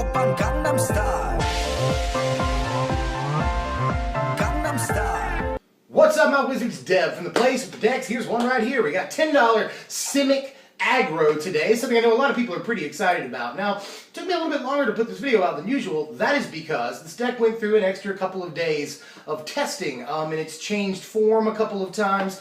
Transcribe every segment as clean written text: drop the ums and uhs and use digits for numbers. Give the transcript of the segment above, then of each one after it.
오빤 강남스타일 강남스타일. What's up, my wizards? Dev from the place with the decks. Here's one right here. We got $10 Simic Aggro today, something I know a lot of people are pretty excited about. Now, it took me a little bit longer to put this video out than usual. That is because this deck went through an extra couple of days of testing, and it's changed form a couple of times,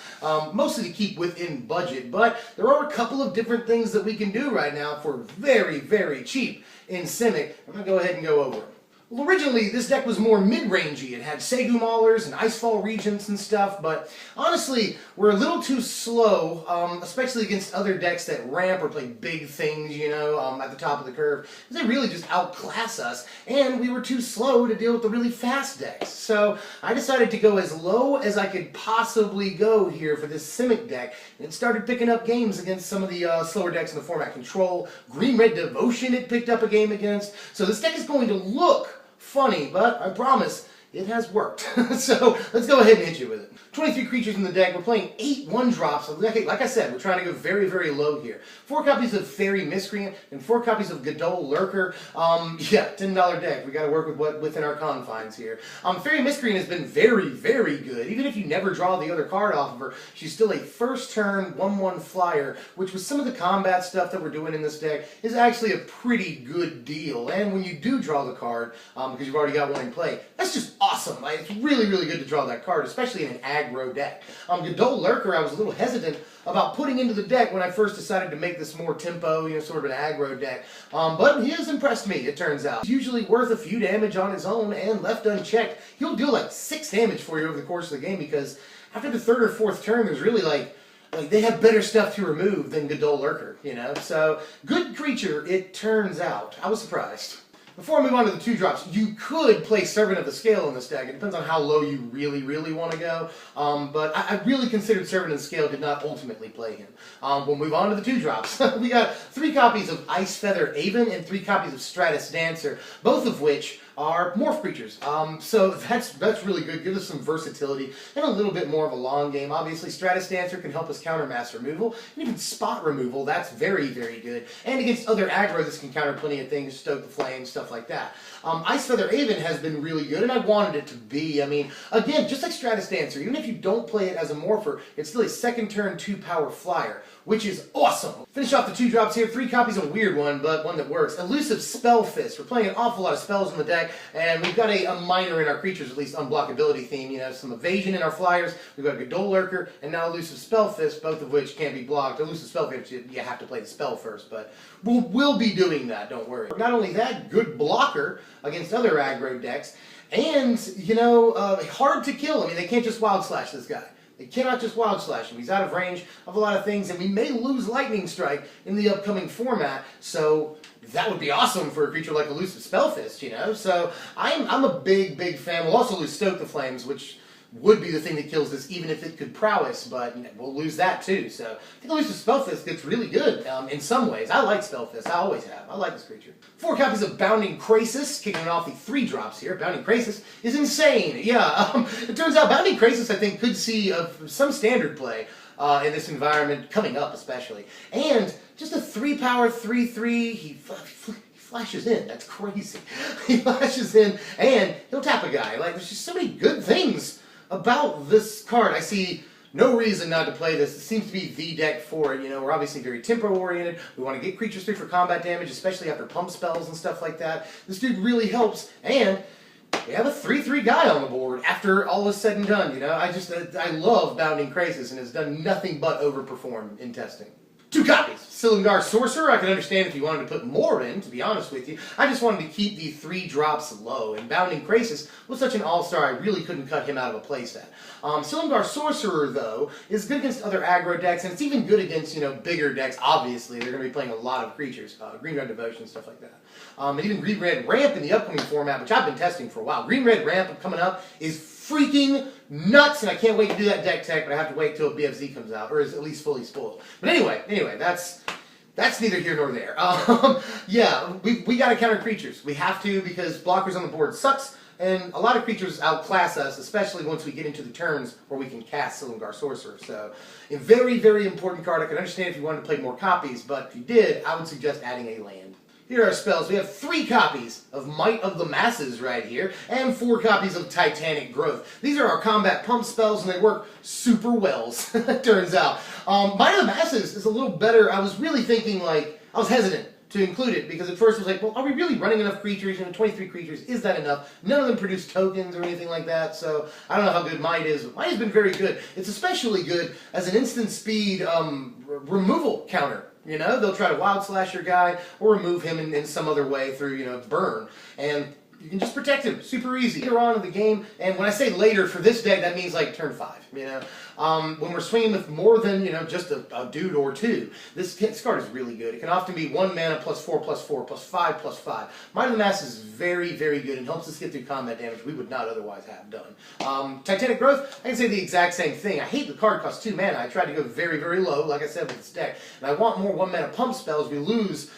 mostly to keep within budget, but there are a couple of different things that we can do right now for very, very cheap in Simic. I'm going to go ahead and go over them. Well, originally, this deck was more mid-rangey. It had Segu Maulers and Icefall Regents and stuff, but honestly, we're a little too slow, especially against other decks that ramp or play big things, you know, at the top of the curve. They really just outclass us, and we were too slow to deal with the really fast decks. So I decided to go as low as I could possibly go here for this Simic deck, and it started picking up games against some of the slower decks in the format. Control, Green-Red Devotion it picked up a game against. So this deck is going to look funny, but I promise it has worked. So let's go ahead and hit you with it. 23 creatures in the deck. We're playing 8 1-drops. Like I said, we're trying to go very, very low here. 4 copies of Verry Miscreant and 4 copies of Godol Lurker. Yeah, $10 deck. We got to work with what within our confines here. Verry Miscreant has been very, very good. Even if you never draw the other card off of her, she's still a first turn 1/1 flyer, which with some of the combat stuff that we're doing in this deck is actually a pretty good deal. And when you do draw the card, because you've already got one in play, that's just awesome. It's really, really good to draw that card, especially in an aggro deck. Godol Lurker, I was a little hesitant about putting into the deck when I first decided to make this more tempo, you know, sort of an aggro deck. But he has impressed me, it turns out. He's usually worth a few damage on his own, and left unchecked, he'll do like 6 damage for you over the course of the game, because after the 3rd or 4th turn, there's really like they have better stuff to remove than Godol Lurker, you know? So, good creature, it turns out. I was surprised. Before I move on to the 2-drops, you could play Servant of the Scale in this deck. It depends on how low you really, really want to go. But I really considered Servant of the Scale did not ultimately play him. We'll move on to the 2-drops. We got 3 copies of Icefeather Aven and 3 copies of Stratus Dancer, both of which are morph creatures. So that's really good. Gives us some versatility and a little bit more of a long game. Obviously, Stratus Dancer can help us counter mass removal, and even spot removal. That's very, very good. And against other aggro, this can counter plenty of things, Stoke the Flame, stuff like that. Icefeather Aven has been really good, and I wanted it to be. I mean, again, just like Stratus Dancer, even if you don't play it as a morpher, it's still a 2nd turn 2-power flyer, which is awesome. Finish off the 2-drops here. 3 copies of a weird one, but one that works. Elusive Spellfist. We're playing an awful lot of spells in the deck, and we've got a minor in our creatures, at least unblockability theme. You know, some evasion in our flyers. We've got Godol Lurker, and now Elusive Spellfist, both of which can't be blocked. Elusive Spellfist, you have to play the spell first, but we'll be doing that, don't worry. Not only that, good blocker against other aggro decks, and, you know, hard to kill. I mean, they can't just Wild Slash this guy. They cannot just Wild Slash him. He's out of range of a lot of things, and we may lose Lightning Strike in the upcoming format, so that would be awesome for a creature like Elusive Spellfist, you know? So I'm a big, big fan. We'll also lose Stoke the Flames, which would be the thing that kills this, even if it could prowess, but you know, we'll lose that too. So I think Elusive Spellfist gets really good in some ways. I like Spellfist. I always have. I like this creature. 4 copies of Bounding Krasis, kicking it off the 3-drops here. Bounding Krasis is insane. Yeah, it turns out Bounding Krasis, I think, could see some standard play in this environment, coming up especially. And just a 3-power 3/3, he flashes in. That's crazy. He flashes in, and he'll tap a guy. Like, there's just so many good things about this card. I see no reason not to play this. It seems to be the deck for it. You know, we're obviously very tempo-oriented. We want to get creatures through for combat damage, especially after pump spells and stuff like that. This dude really helps, and we have a 3/3 guy on the board after all is said and done, you know? I love Bounding Krasis, and has done nothing but overperform in testing. 2 copies. Silumgar Sorcerer, I can understand if you wanted to put more in, to be honest with you. I just wanted to keep the 3-drops low, and Bounding Krasis was such an all-star, I really couldn't cut him out of a playset. Silumgar Sorcerer, though, is good against other aggro decks, and it's even good against, you know, bigger decks. Obviously, they're going to be playing a lot of creatures, Green-Red Devotion, stuff like that. And even Green-Red Ramp in the upcoming format, which I've been testing for a while. Green-Red Ramp coming up is freaking nuts, and I can't wait to do that deck tech, but I have to wait till BFZ comes out, or is at least fully spoiled. But anyway, that's neither here nor there. Yeah, we gotta counter creatures. We have to, because blockers on the board sucks, and a lot of creatures outclass us, especially once we get into the turns where we can cast Silumgar Sorcerer. So, a very, very important card. I can understand if you wanted to play more copies, but if you did, I would suggest adding a land. Here are our spells. We have 3 copies of Might of the Masses right here, and 4 copies of Titanic Growth. These are our combat pump spells, and they work super well, it turns out. Might of the Masses is a little better. I was really thinking, like, I was hesitant to include it, because at first I was like, well, are we really running enough creatures? 23 creatures, is that enough? None of them produce tokens or anything like that, so I don't know how good Might is, but Might has been very good. It's especially good as an instant speed removal counter. You know, they'll try to wild slash your guy or remove him in some other way through, you know, burn. And you can just protect him super easy. Later on in the game, and when I say later for this deck, that means like turn 5, you know. When we're swinging with more than, you know, just a dude or 2, this card is really good. It can often be 1 mana +4/+4 +5/5. Might of the Mass is very, very good and helps us get through combat damage we would not otherwise have done. Titanic Growth, I can say the exact same thing. I hate the card costs 2 mana. I tried to go very, very low, like I said, with this deck. And I want more 1 mana pump spells. We lose,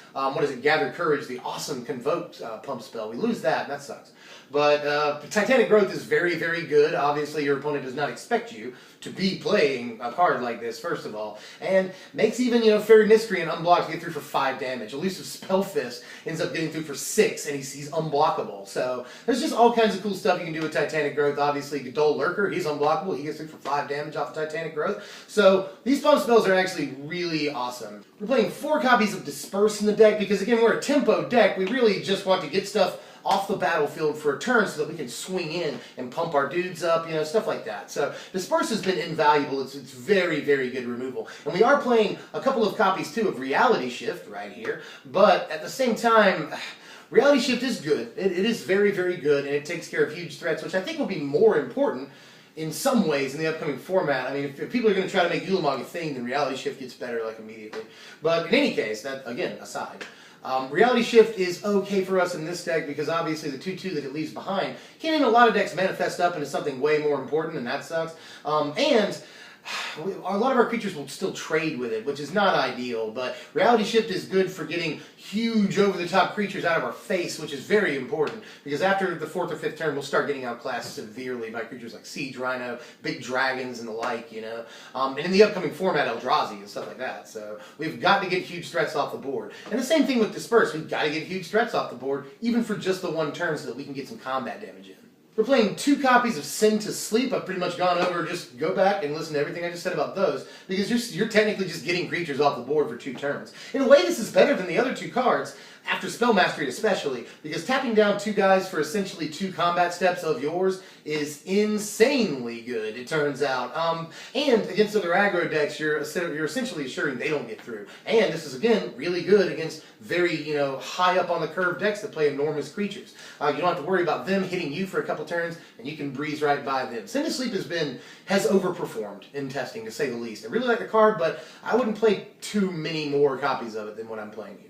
Gather Courage, the awesome Convoke pump spell. We lose that, and that sucks. But Titanic Growth is very, very good. Obviously, your opponent does not expect you to be playing a card like this, first of all. And makes even, you know, Fairy Miscreant unblocked to get through for 5 damage. Elusive Spellfist ends up getting through for 6, and he's unblockable. So there's just all kinds of cool stuff you can do with Titanic Growth. Obviously, Godol Lurker, he's unblockable. He gets through for 5 damage off of Titanic Growth. So these pump spells are actually really awesome. We're playing 4 copies of Disperse in the deck because, again, we're a tempo deck. We really just want to get stuff off the battlefield for a turn so that we can swing in and pump our dudes up, you know, stuff like that. So Disperse has been invaluable. It's very, very good removal. And we are playing a couple of copies, too, of Reality Shift right here. But at the same time, Reality Shift is good. It is very, very good, and it takes care of huge threats, which I think will be more important in some ways in the upcoming format. I mean, if people are going to try to make Ulamog a thing, then Reality Shift gets better, like, immediately. But in any case, that, again, aside, Reality Shift is okay for us in this deck because obviously the 2/2 that it leaves behind can in a lot of decks manifest up into something way more important, and that sucks. And a lot of our creatures will still trade with it, which is not ideal, but Reality Shift is good for getting huge over-the-top creatures out of our face, which is very important, because after the 4th or 5th turn, we'll start getting outclassed severely by creatures like Siege Rhino, big dragons, and the like, you know. And in the upcoming format, Eldrazi and stuff like that. So we've got to get huge threats off the board. And the same thing with Disperse. We've got to get huge threats off the board, even for just the 1 turn, so that we can get some combat damage in. We're playing 2 copies of Send to Sleep. I've pretty much gone over, just go back and listen to everything I just said about those, because you're technically just getting creatures off the board for 2 turns. In a way, this is better than the other 2 cards, after Spell Mastery especially, because tapping down 2 guys for essentially 2 combat steps of yours is insanely good, it turns out. And against other aggro decks, you're essentially assuring they don't get through. And this is, again, really good against very, you know, high up on the curve decks that play enormous creatures. You don't have to worry about them hitting you for a couple turns, and you can breeze right by them. Send to Sleep has overperformed in testing, to say the least. I really like the card, but I wouldn't play too many more copies of it than what I'm playing here.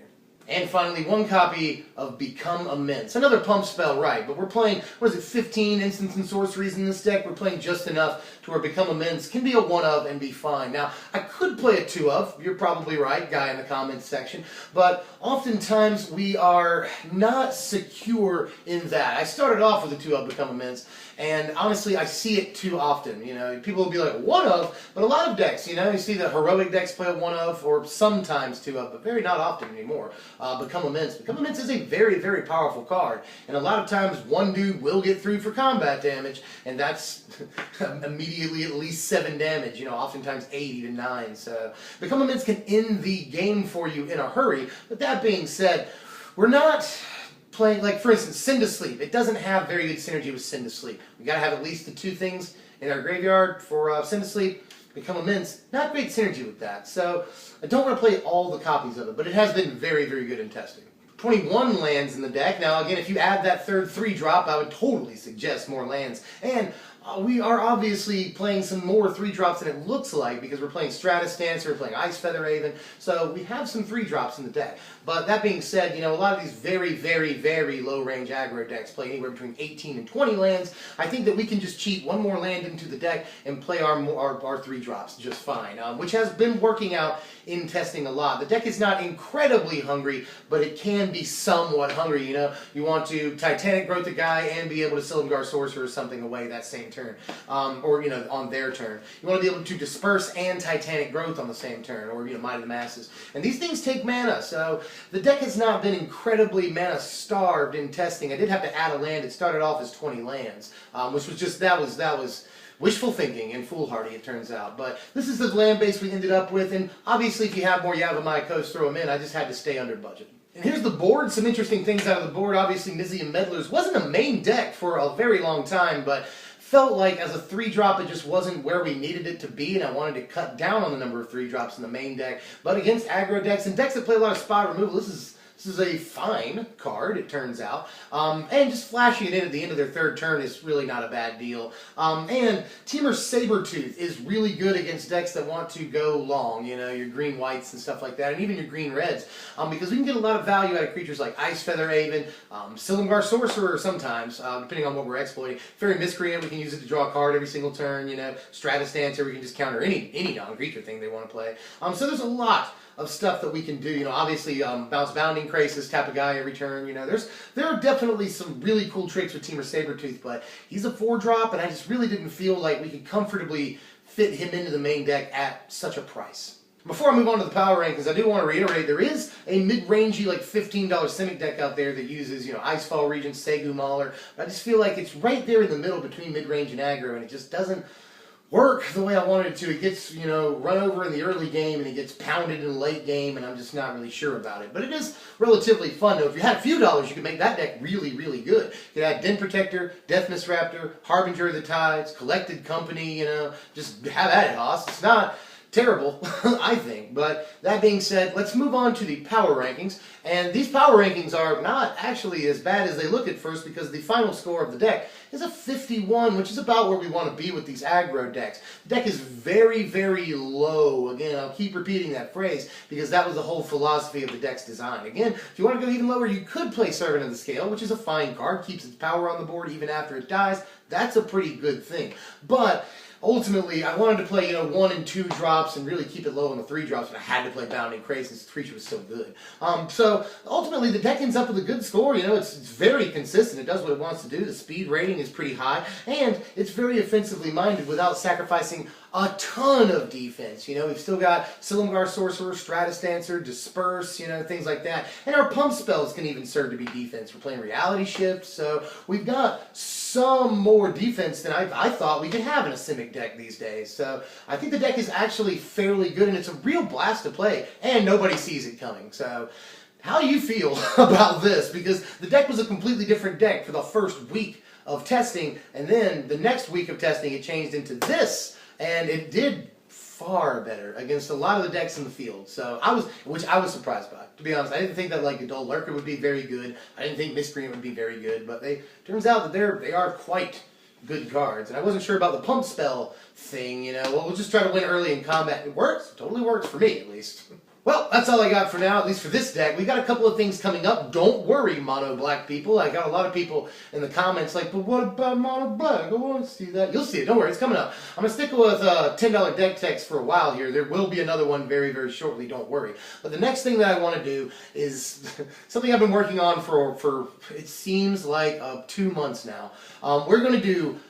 And finally, 1 copy of Become Immense. Another pump spell, right, but we're playing, 15 instants and sorceries in this deck. We're playing just enough to where Become Immense can be a 1-of and be fine. Now, I could play a 2-of, you're probably right, guy in the comments section, but oftentimes we are not secure in that. I started off with a 2-of Become Immense, and honestly, I see it too often. You know, people will be like, 1-of, but a lot of decks, you know, you see the heroic decks play a 1-of, or sometimes 2-of, but very not often anymore. Become Immense. Become Immense is a very, very powerful card, and a lot of times 1 dude will get through for combat damage, and that's immediately at least 7 damage, you know, oftentimes 8, even 9. So Become Immense can end the game for you in a hurry, but that being said, we're not playing, like, for instance, Send to Sleep. It doesn't have very good synergy with Send to Sleep. We gotta have at least the 2 things in our graveyard for Send to Sleep. Become Immense, not great synergy with that. So I don't want to play all the copies of it, but it has been very, very good in testing. 21 lands in the deck. Now, again, if you add that 3rd 3-drop, I would totally suggest more lands. And we are obviously playing some more 3-drops than it looks like, because we're playing Stratus Dancer, we're playing Ice Feather Raven, so we have some 3-drops in the deck. But that being said, you know, a lot of these very, very, very low-range aggro decks play anywhere between 18 and 20 lands. I think that we can just cheat 1 more land into the deck and play our 3-drops just fine, which has been working out in testing a lot. The deck is not incredibly hungry, but it can be somewhat hungry. You know, you want to Titanic Growth a guy and be able to Silumgar Sorcerer something away that same turn, or, you know, on their turn. You want to be able to disperse and Titanic Growth on the same turn, or, you know, Might of the Masses. And these things take mana, so the deck has not been incredibly mana starved in testing. I did have to add a land. It started off as 20 lands, which was just, that was wishful thinking and foolhardy, it turns out. But this is the land base we ended up with, and obviously if you have more Yavimaya Coast, throw them in. I just had to stay under budget. And here's the board. Some interesting things out of the board. Obviously, Mizium Meddlers wasn't a main deck for a very long time, but felt like as a 3-drop it just wasn't where we needed it to be, and I wanted to cut down on the number of 3-drops in the main deck. But against aggro decks and decks that play a lot of spot removal, this is a fine card, it turns out. And just flashing it in at the end of their 3rd turn is really not a bad deal. And Temur Sabertooth is really good against decks that want to go long, you know, your green-whites and stuff like that, and even your green-reds, because we can get a lot of value out of creatures like Ice Feather Haven, Silumgar Sorcerer sometimes, depending on what we're exploiting. Fairy Miscreant, we can use it to draw a card every single turn, you know. Stratus Dancer, we can just counter any non-creature thing they want to play. So there's a lot of stuff that we can do, you know, obviously Bounce Bounding Crisis, tap a guy every turn, you know, there are definitely some really cool tricks with Temur Sabertooth, but he's a 4-drop, and I just really didn't feel like we could comfortably fit him into the main deck at such a price. Before I move on to the power rankings, I do want to reiterate, there is a mid-rangey, like $15 Simic deck out there that uses, you know, Icefall Regent, Segu Mauler, but I just feel like it's right there in the middle between mid-range and aggro, and it just doesn't work the way I wanted it to. It gets, you know, run over in the early game and it gets pounded in the late game, and I'm just not really sure about it. But it is relatively fun, though. If you had a few dollars, you could make that deck really, really good. You could add Den Protector, Deathmist Raptor, Harbinger of the Tides, Collected Company, you know, just have at it, Hoss. It's not terrible, I think. But that being said, let's move on to the power rankings. And these power rankings are not actually as bad as they look at first, because the final score of the deck is a 51, which is about where we want to be with these aggro decks. The deck is very, very low. Again, I'll keep repeating that phrase because that was the whole philosophy of the deck's design. Again, if you want to go even lower, you could play Servant of the Scale, which is a fine card, keeps its power on the board even after it dies. That's a pretty good thing. But ultimately, I wanted to play, you know, 1 and 2 drops and really keep it low on the 3 drops, but I had to play Bounding Craze since the creature was so good. So ultimately, the deck ends up with a good score. You know, it's very consistent. It does what it wants to do. The speed rating is pretty high, and it's very offensively minded without sacrificing a ton of defense. You know, we've still got Silumgar Sorcerer, Stratus Dancer, Disperse, you know, things like that. And our pump spells can even serve to be defense. We're playing Reality Shift, so we've got some more defense than I thought we could have in a Simic deck these days. So I think the deck is actually fairly good, and it's a real blast to play, and nobody sees it coming. So how do you feel about this? Because the deck was a completely different deck for the first week of testing, and then the next week of testing it changed into this, and it did far better against a lot of the decks in the field. So which I was surprised by, to be honest. I didn't think that like Adult Lurker would be very good. I didn't think Miscreant would be very good, but turns out that they are quite good cards. And I wasn't sure about the pump spell thing, you know. Well, we'll just try to win early in combat. It works. It totally works for me, at least. Well, that's all I got for now, at least for this deck. We got a couple of things coming up. Don't worry, mono black people. I got a lot of people in the comments like, but what about mono black? I want to see that. You'll see it. Don't worry. It's coming up. I'm going to stick with $10 deck techs for a while here. There will be another one very, very shortly. Don't worry. But the next thing that I want to do is something I've been working on for it seems like 2 months now. We're going to do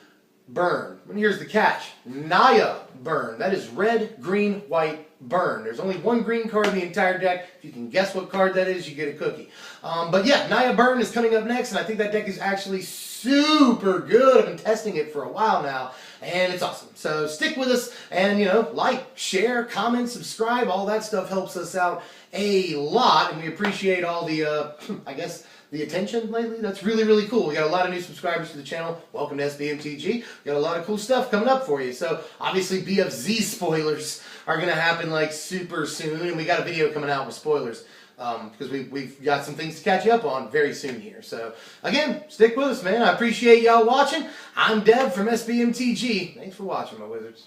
Burn. And here's the catch. Naya Burn. That is red, green, white, burn. There's only one green card in the entire deck. If you can guess what card that is, you get a cookie. But yeah, Naya Burn is coming up next, and I think that deck is actually super good. I've been testing it for a while now, and it's awesome. So stick with us, and you know, like, share, comment, subscribe. All that stuff helps us out a lot, and we appreciate all the, I guess, the attention lately. That's really, really cool. We got a lot of new subscribers to the channel. Welcome to SBMTG. We got a lot of cool stuff coming up for you. So obviously BFZ spoilers are going to happen like super soon, and we got a video coming out with spoilers because we've got some things to catch you up on very soon here. So again, stick with us, man. I appreciate y'all watching. I'm Deb from SBMTG. Thanks for watching, my wizards.